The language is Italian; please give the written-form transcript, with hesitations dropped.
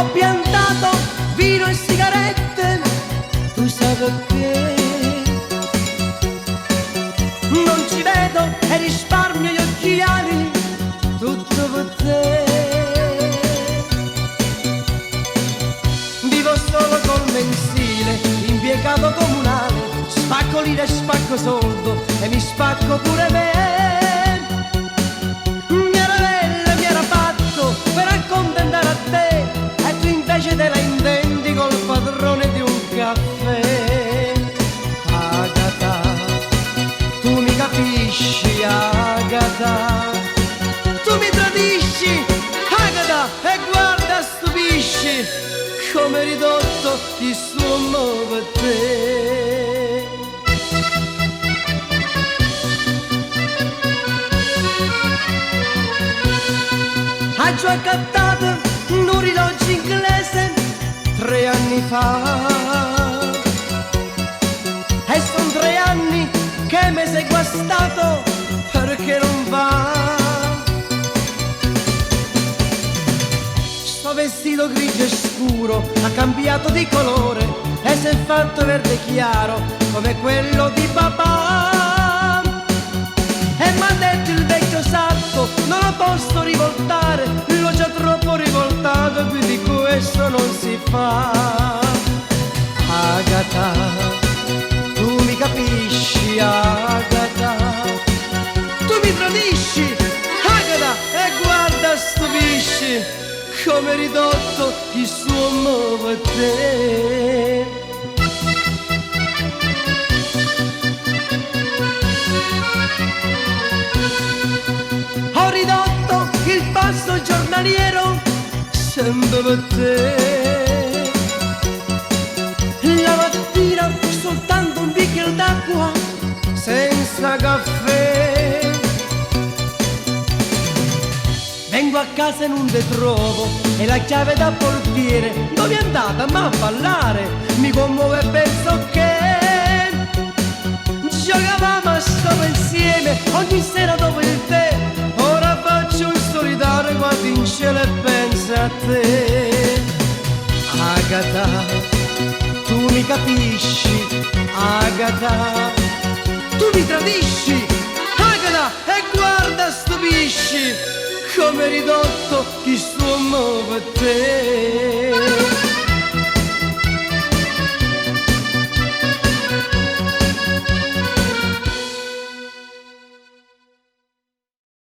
ho piantato vino e sigarette, tu sai perché? Non ci vedo e risparmio gli occhiali, tutto per te. Vivo solo col mensile, impiegato comunale, spacco lire e spacco soldo e mi spacco pure me. Mi era fatto per accontentare a te, e tu invece te la intendi col padrone di un caffè. Agata, tu mi capisci, Agata, tu mi tradisci, Agata, e guarda stupisci come ridotto ti suono per te. Ho già accattato un orologio inglese 3 anni fa, e son 3 anni che mi sei guastato perché non va. Sto vestito grigio e scuro ha cambiato di colore e si è fatto verde chiaro come quello di papà. E m'ha detto il vecchio sarto, non lo posso rivoltare, l'ho già troppo rivoltato, più di questo non si fa. Agata, tu mi capisci, Agata, tu mi tradisci, Agata, e guarda stupisci come ridotto ti suono per te. Ho ridotto il pasto giornaliero sempre per te. La mattina soltanto un bicchiere d'acqua senza caffè. Vengo a casa e non te trovo, e la chiave da portiere dove è andata? Ma a ballare mi commuove e penso che giocavamo a stare insieme ogni sera dopo il tè. Ora faccio un solitario, guardo in cielo e penso a te. Agata, tu mi capisci, Agata, tu mi tradisci, Agata, e guarda stupisci come ridotto ti suono per te.